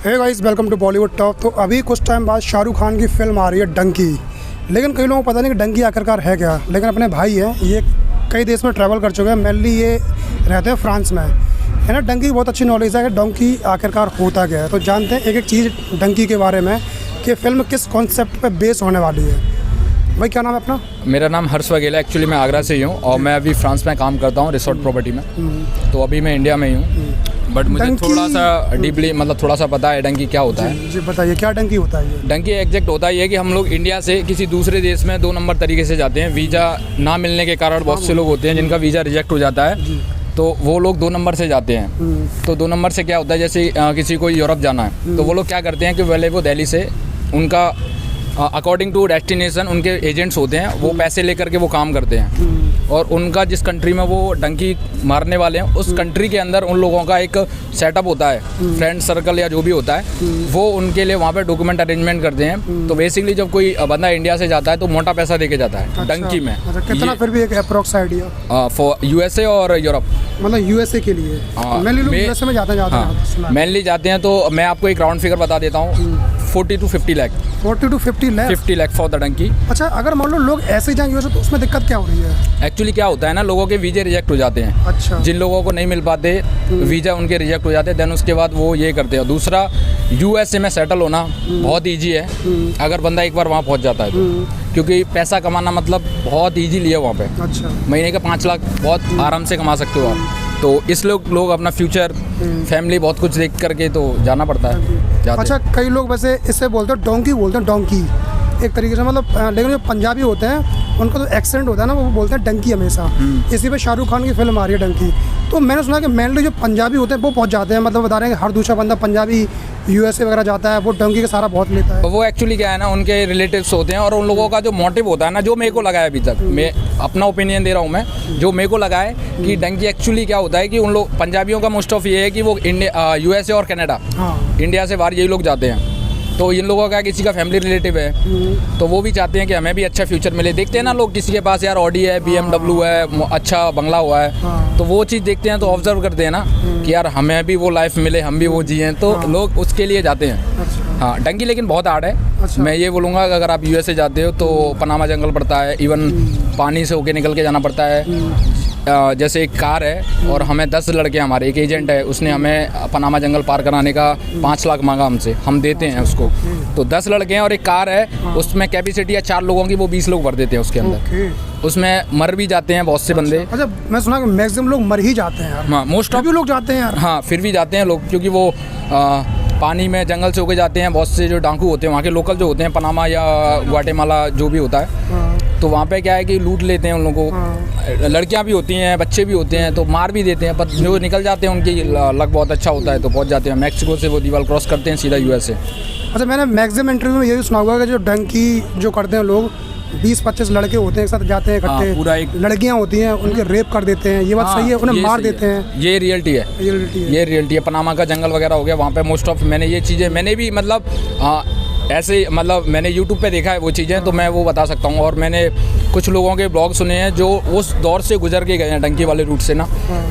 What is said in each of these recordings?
Hey guys, welcome to Bollywood top. तो अभी कुछ टाइम बाद शाहरुख खान की फिल्म आ रही है डंकी। लेकिन कई लोगों को पता नहीं कि डंकी आखिरकार है क्या। लेकिन अपने भाई हैं, ये कई देश में ट्रैवल कर चुके हैं। मेनली ये रहते हैं फ्रांस में, है ना। डंकी बहुत अच्छी नॉलेज है कि डंकी आखिरकार होता क्या है। तो जानते हैं एक एक चीज़ डंकी के बारे में कि फिल्म किस कॉन्सेप्ट पे बेस होने वाली है। भाई क्या नाम है अपना? मेरा नाम हर्ष वगेला। एक्चुअली मैं आगरा से ही हूँ और मैं अभी फ्रांस में काम करता हूँ रिसोर्ट प्रॉपर्टी में। तो अभी मैं इंडिया में ही हूँ, बट मुझे थोड़ा सा डीपली थोड़ा सा पता है डंकी क्या होता है। जी बताइए, क्या डंकी होता है ये? डंकी एग्जैक्ट होता है कि हम लोग इंडिया से किसी दूसरे देश में 2 नंबर तरीके से जाते हैं। वीज़ा ना मिलने के कारण बहुत से लोग होते हैं जिनका वीज़ा रिजेक्ट हो जाता है, तो वो लोग 2 नंबर से जाते हैं। तो 2 नंबर से क्या होता है, जैसे किसी को यूरोप जाना है तो वो लोग क्या करते हैं कि पहले वो दिल्ली से उनका अकॉर्डिंग टू डेस्टिनेशन उनके एजेंट्स होते हैं, वो पैसे लेकर के वो काम करते हैं। और उनका जिस कंट्री में वो डंकी मारने वाले हैं उस कंट्री के अंदर उन लोगों का एक सेटअप होता है, फ्रेंड सर्कल या जो भी होता है, वो उनके लिए वहाँ पे डॉक्यूमेंट अरेंजमेंट करते हैं। तो बेसिकली जब कोई बंदा इंडिया से जाता है तो मोटा पैसा देके जाता है। अच्छा, डंकी में कितना फिर भी एक अप्रोक्स आइडिया फॉर यूएसए और यूरोप, मतलब यूएसए के लिए मेनली लोग यूएसए में जाते हैं। मेनली जाते हैं। तो मैं आपको एक राउंड फिगर बता देता हूँ, 40 to 50 lakh 40 to 50 lakh 50 lakh for the Dunki. अच्छा, अगर मान लो लोग ऐसे ही जाएंगे यूएसए तो उसमें दिक्कत क्या हो रही है? एक्चुअली क्या होता है ना, लोगों के वीज़े रिजेक्ट हो जाते हैं। अच्छा, जिन लोगों को नहीं मिल पाते वीज़ा उनके रिजेक्ट हो जाते हैं, देन उसके बाद वो ये करते हैं। दूसरा, यूएसए में सेटल होना बहुत ईजी है अगर बंदा एक बार वहाँ पहुँच जाता है तो, क्योंकि पैसा कमाना बहुत ईजीली है वहाँ पे। अच्छा, महीने के 5 लाख बहुत आराम से कमा सकते हो आप। तो इस लोग अपना फ्यूचर फैमिली बहुत कुछ देख करके तो जाना पड़ता है। अच्छा, कई लोग वैसे इससे बोलते हैं डोंकी, बोलते हैं डोंकी एक तरीके से, मतलब लेकिन जो पंजाबी होते हैं उनका तो एक्सेंट होता है ना, वो बोलते हैं डंकी हमेशा। इसी पे शाहरुख खान की फिल्म आ रही है डंकी। तो मैंने सुना कि मेनली जो पंजाबी होते हैं वो पहुंच जाते हैं, मतलब बता रहे हैं कि हर दूसरा बंदा पंजाबी यूएसए वगैरह जाता है वो डंकी का सारा बहुत लेता है। वो एक्चुअली क्या है ना, उनके रिलेटिव्स होते हैं और उन लोगों का जो मोटिव होता है ना, जो मेरे को लगा है अभी तक, मैं अपना ओपिनियन दे रहा हूँ, मैं जो मेरे को लगा है कि डंकी एक्चुअली क्या होता है कि उन लोग पंजाबियों का मोस्ट ऑफ ये है कि वो यूएसए और कनाडा, इंडिया से बाहर यही लोग जाते हैं। तो इन लोगों का किसी का फैमिली रिलेटिव है तो वो भी चाहते हैं कि हमें भी अच्छा फ्यूचर मिले। देखते हैं ना लोग, किसी के पास यार ऑडी है, BMW है, अच्छा बंगला हुआ है, तो वो चीज़ देखते हैं तो ऑब्जर्व करते हैं ना कि यार हमें भी वो लाइफ मिले, हम भी वो जिएं, तो लोग उसके लिए जाते हैं। हाँ, डंकी लेकिन बहुत हार्ड है। मैं ये बोलूँगा कि अगर आप यूएसए जाते हो तो पनामा जंगल पड़ता है, इवन पानी से होके निकल के जाना पड़ता है। जैसे एक कार है और हमें 10 लड़के, हमारे एक एजेंट है, उसने हमें पनामा जंगल पार कराने का 5 लाख मांगा हमसे, हम देते हैं उसको। तो 10 लड़के हैं और एक कार है, उसमें कैपेसिटी है 4 लोगों की, वो 20 लोग भर देते हैं उसके अंदर। उसमें मर भी जाते हैं बहुत से बंदे। अच्छा, मैं सुना कि मैक्सिमम लोग मर ही जाते हैं यार। हाँ, मोस्ट ऑफ लोग जाते हैं यार। हाँ, फिर भी जाते हैं लोग, क्योंकि वो पानी में जंगल से होके जाते हैं। बहुत से जो डाकू होते हैं वहाँ के लोकल जो होते हैं, पनामा या ग्वाटेमाला जो भी होता है, तो वहाँ पे क्या है कि लूट लेते हैं उन लोगों को। लड़कियाँ भी होती हैं, बच्चे भी होते हैं, तो मार भी देते हैं। पर जो निकल जाते हैं उनकी लक बहुत अच्छा होता है तो पहुँच जाते हैं। मैक्सिको से वो दीवार क्रॉस करते हैं सीधा यूएसए। अच्छा, मैंने मैक्सिमम इंटरव्यू में यही सुना हुआ कि जो डंकी जो करते हैं लोग 20-25 लड़के होते हैं, एक साथ जाते हैं इकट्ठे। पूरा एक लड़कियां होती हैं, उनके रेप कर देते हैं। ये बात सही है? उन्हें मार देते हैं? ये रियलिटी है, ये रियलिटी है। पनामा का जंगल वगैरह हो गया, वहाँ पे मोस्ट ऑफ मैंने ये चीज़ें मैंने भी ऐसे मैंने यूट्यूब पे देखा है वो चीज़ें, तो मैं वो बता सकता हूँ। और मैंने कुछ लोगों के ब्लॉग सुने हैं जो उस दौर से गुजर के गए हैं डंकी वाले रूट से ना,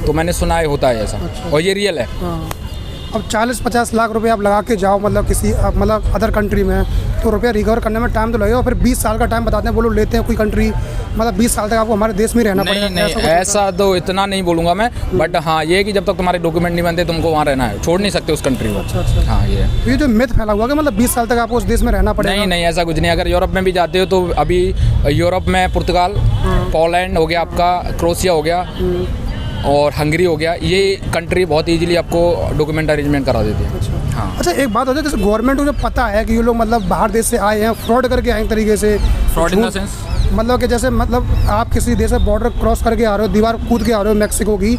तो मैंने सुना है होता है ऐसा। और ये रियल है। अब 40-50 लाख रुपए आप लगा के जाओ, मतलब किसी अदर कंट्री में, तो रुपया रिकवर करने में टाइम तो लगेगा। फिर 20 साल का टाइम बताते हैं वो लोग लेते हैं कोई कंट्री, मतलब 20 साल तक आपको हमारे देश में रहना पड़ेगा। नहीं, ऐसा तो इतना नहीं बोलूँगा मैं, बट हाँ ये कि जब तक तुम्हारे डॉक्यूमेंट नहीं बनते तुमको वहाँ रहना है, छोड़ नहीं सकते उस कंट्री को। अच्छा। हाँ, ये जो मिथ फैला हुआ कि मतलब 20 साल तक आपको उस देश में रहना पड़ेगा। नहीं, ऐसा कुछ नहीं। अगर यूरोप में भी जाते हो तो अभी यूरोप में पुर्तगाल, पोलैंड हो गया, आपका क्रोएशिया हो गया और हंगरी हो गया, ये कंट्री बहुत इजीली आपको डॉक्यूमेंट अरेंजमेंट करा देती है। अच्छा, एक बात होती है, जैसे गवर्नमेंट को जो पता है कि ये लोग मतलब बाहर देश से आए हैं, फ्रॉड करके आए तरीके से। फ्रॉड इन द सेंस मतलब कि जैसे आप किसी देश से बॉर्डर क्रॉस करके आ रहे हो, दीवार कूद के आ रहे हो मैक्सिको की,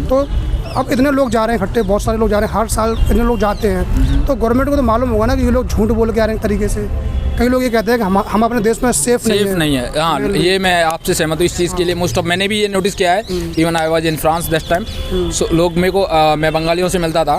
तो अब इतने लोग जा रहे हैं इकट्ठे, बहुत सारे लोग जा रहे हैं, हर साल इतने लोग जाते हैं, तो गवर्नमेंट को तो मालूम होगा ना कि ये लोग झूठ बोल के आ रहे हैं तरीके से। कई लोग ये कहते हैं कि हम अपने देश में सेफ नहीं है। हाँ, ये मैं आपसे सहमत हूँ इस चीज़ के लिए। मोस्ट ऑफ मैंने भी ये नोटिस किया है, even I was in France this time. लोग मेरे को मैं बंगालियों से मिलता था,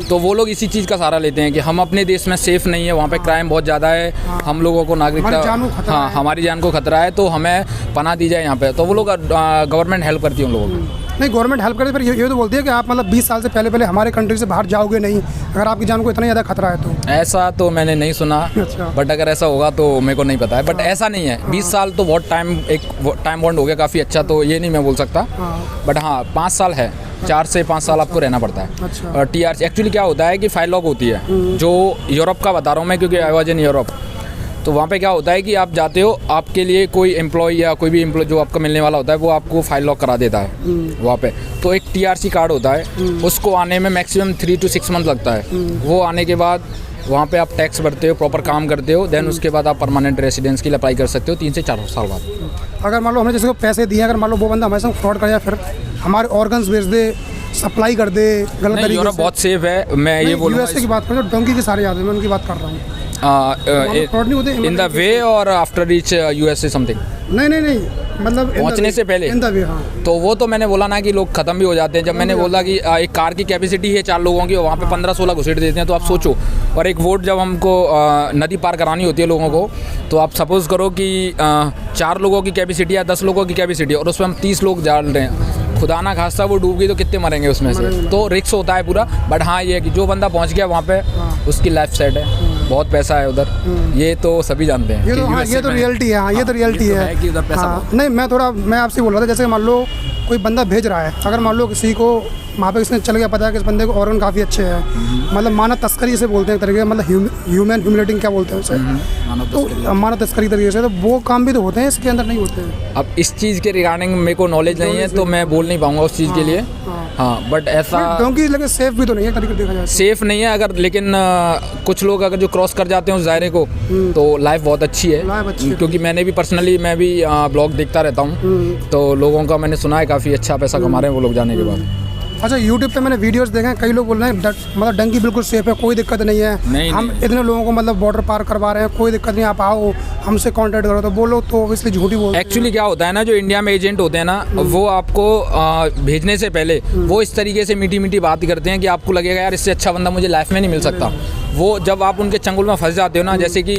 तो वो लोग इसी चीज़ का सहारा लेते हैं कि हम अपने देश में सेफ नहीं है, वहाँ पे क्राइम बहुत ज़्यादा है, हम लोगों को नागरिकता, हाँ हमारी जान को खतरा है, तो हमें पनाह दी जाए यहाँ पे। तो वो लोग गवर्नमेंट हेल्प करती है उन लोगों को। नहीं, गवर्नमेंट हेल्प करे, पर ये तो बोलती है कि आप मतलब 20 साल से पहले हमारे कंट्री से बाहर जाओगे नहीं, अगर आपकी जान को इतना ज़्यादा खतरा है तो। ऐसा तो मैंने नहीं सुना, अच्छा। बट अगर ऐसा होगा तो मेरे को नहीं पता है, बट ऐसा नहीं है। 20 साल तो बहुत टाइम, एक टाइम बॉन्ड हो गया काफ़ी अच्छा, तो ये नहीं मैं बोल सकता, बट हाँ 5 साल है, 4 से 5 साल आपको रहना पड़ता है। अच्छा। और TRC एक्चुअली क्या होता है कि फाइल लॉक होती है, जो यूरोप का बता रहा हूँ मैं, क्योंकि आई वाज इन यूरोप। तो वहाँ पे क्या होता है कि आप जाते हो, आपके लिए कोई एम्प्लॉय या कोई भी एम्प्लॉय जो आपका मिलने वाला होता है वो आपको फाइल लॉक करा देता है वहाँ पे। तो एक TRC कार्ड होता है, उसको आने में मैक्सिमम 3 to 6 मंथ लगता है। वो आने के बाद वहाँ पे आप टैक्स भरते हो, प्रॉपर काम करते हो, देन उसके बाद आप परमानेंट रेसिडेंस के लिए अप्लाई कर सकते हो 3 से 4 साल बाद। अगर मान लो हमने जैसे को पैसे दिए, अगर मान लो वो बंदा हमारे संग फ्रॉड कर, या फिर हमारे ऑर्गन्स बेच दे, सप्लाई कर दे गलत नहीं, तरीके यूरोप से। बहुत सेफ है। मैं ये बोलूँगा USA की बात करो, डोंकी के सारे याद है, मैं उनकी बात कर रहा हूँ। फ्रॉड नहीं होते इन द वे और आफ्टर रीच USA समथिंग, नहीं, मतलब पहुंचने से पहले। इन द वे, हाँ। तो वो तो मैंने बोला ना कि लोग खत्म भी हो जाते हैं। जब मैंने बोला कि एक कार की कैपेसिटी है 4 लोगों की, वहाँ पे 15-16 घुसेड़ देते हैं, तो आप सोचो। और एक वोट जब हमको नदी पार करानी होती है लोगों को, तो आप सपोज़ करो कि 4 लोगों की कैपेसिटी या 10 लोगों की कैपेसिटी है, और उसमें हम 30 लोग डाल रहे हैं। खुदा ना खास्ता वो डूब गई तो कितने मरेंगे उसमें से, तो रिस्क होता है पूरा। बट हाँ ये है कि जो बंदा पहुँच गया वहाँ पे, उसकी लाइफ सेट है, बहुत पैसा है उधर, ये तो सभी जानते हैं। ये तो हाँ, ये तो रियलिटी है, हाँ, ये तो रियलिटी है कि उधर पैसा बहुत। नहीं, मैं आपसे बोल रहा था, जैसे मान लो कोई बंदा भेज रहा है, अगर मान लो किसी को वहाँ पे किसने चल गया, पता है कि इस बंदे को ऑर्गन काफ़ी अच्छे हैं, मतलब मानव तस्करी से बोलते हैं एक तरीके, मतलब ह्यूमन ह्यूमिलेटिंग क्या बोलते हैं उसे, तो मानव तस्करी तरीके से, तो वो काम भी तो होते हैं, इसके अंदर नहीं होते हैं। अब इस चीज़ के रिगार्डिंग मेरे को नॉलेज नहीं है, तो मैं बोल नहीं पाऊँगा उस चीज़ के लिए। हाँ, बट ऐसा क्योंकि लेकिन सेफ भी तो नहीं है तरीके देखा जाए, सेफ नहीं है अगर, लेकिन कुछ लोग अगर जो क्रॉस कर जाते हैं उस दायरे को, तो लाइफ बहुत अच्छी है। क्योंकि मैंने भी पर्सनली, मैं भी ब्लॉग देखता रहता हूँ, तो लोगों का मैंने सुना है काफ़ी अच्छा पैसा कमा रहे हैं वो लोग जाने के बाद। अच्छा, यूट्यूब पे मैंने वीडियोस देखे हैं, कई लोग बोल रहे हैं मतलब डंकी बिल्कुल सेफ है, कोई दिक्कत नहीं है, नहीं, हम इतने लोगों को मतलब बॉर्डर पार करवा रहे हैं, कोई दिक्कत नहीं, आप आओ हमसे कांटेक्ट करो, तो वो लोग तो ऑब्वियसली झूठी बोलते हैं। एक्चुअली क्या होता है ना, जो इंडिया में एजेंट होते हैं ना, वो आपको भेजने से पहले वो इस तरीके से मीठी मीठी बात करते हैं कि आपको लगेगा यार इससे अच्छा बंदा मुझे लाइफ में नहीं मिल सकता। वो जब आप उनके चंगुल में फंस जाते हो ना, जैसे कि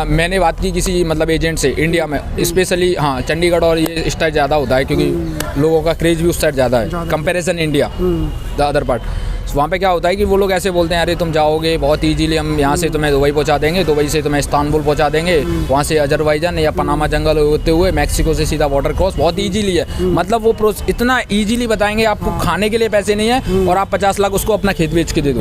मैंने बात की किसी मतलब एजेंट से इंडिया में, स्पेशली हाँ चंडीगढ़ और ये इस टाइप ज़्यादा होता है, क्योंकि लोगों का क्रेज भी उस साइड ज़्यादा है comparison India the other part. वहाँ पे क्या होता है कि वो लोग ऐसे बोलते हैं, अरे तुम जाओगे बहुत इजीली, हम यहाँ से तुम्हें दुबई पहुँचा देंगे, दुबई से तुम्हें इस्तांबुल पहुँचा देंगे, वहाँ से अजरबैजान या पनामा जंगल होते हुए मैक्सिको से सीधा बॉर्डर क्रॉस, बहुत इजीली है। मतलब वो इतना इजीली बताएंगे, आपको खाने के लिए पैसे नहीं है और आप 50 लाख उसको अपना खेत बेच के दे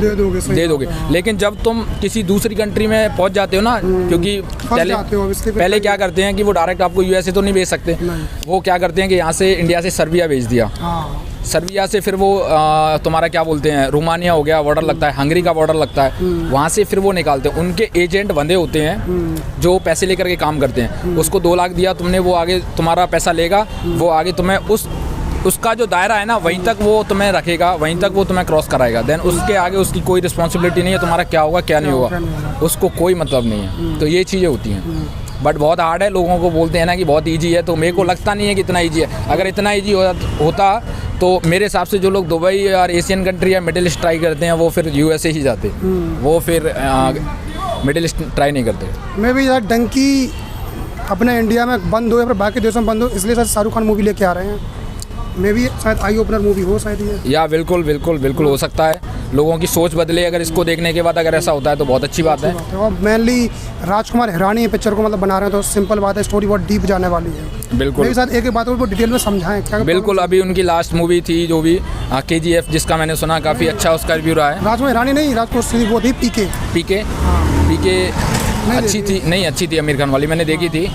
दोगे। लेकिन जब तुम किसी दूसरी कंट्री में पहुँच जाते हो ना, क्योंकि पहले क्या करते हैं कि वो डायरेक्ट आपको USA तो नहीं भेज सकते, वो क्या करते हैं कि यहाँ से इंडिया से सर्बिया भेज दिया, सर्बिया से फिर वो तुम्हारा क्या बोलते हैं रोमानिया हो गया, बॉर्डर लगता है, हंगरी का बॉर्डर लगता है, वहाँ से फिर वो निकालते हैं। उनके एजेंट बंदे होते हैं जो पैसे लेकर के काम करते हैं। उसको 2 लाख दिया तुमने, वो आगे तुम्हारा पैसा लेगा, वो आगे तुम्हें उसका जो दायरा है ना वहीं तक वो तुम्हें रखेगा, वहीं तक वो तुम्हें क्रॉस कराएगा। देन उसके आगे उसकी कोई रिस्पॉन्सिबिलिटी नहीं है, तुम्हारा क्या होगा क्या नहीं होगा उसको कोई मतलब नहीं है। तो ये चीज़ें होती हैं, बट बहुत हार्ड है। लोगों को बोलते हैं ना कि बहुत ईजी है, तो मेरे को लगता नहीं है कि इतना ईजी है। अगर इतना ईजी होता तो मेरे हिसाब से जो लोग दुबई और एशियन कंट्री या मिडिल ईस्ट ट्राई करते हैं वो फिर USA ही जाते, वो फिर मिडिल ईस्ट ट्राई नहीं करते। मैं भी यार डंकी अपने इंडिया में बंद हो या फिर बाकी देशों में बंद हो, इसलिए शायद शाहरुख खान मूवी लेके आ रहे हैं। मे भी शायद आई ओपनर मूवी हो शायद ये, या बिल्कुल बिल्कुल बिल्कुल हो सकता है। लोगों की सोच बदले अगर इसको देखने के बाद, अगर ऐसा होता है तो बहुत अच्छी बात है। और मेनली राजकुमार हिरानी पिक्चर को मतलब बना रहे हैं, तो सिंपल बात है, स्टोरी बहुत डीप जाने वाली है। बिल्कुल मेरे साथ एक बात और डिटेल में समझाएं क्या। बिल्कुल, अभी उनकी लास्ट मूवी थी जो भी KGF, जिसका मैंने सुना काफ़ी अच्छा उसका रिव्यू रहा है। राजकुमार हिरानी नहीं, राजकुमार वो थी PK अच्छी थी, नहीं अच्छी थी, आमिर खान वाली मैंने देखी थी।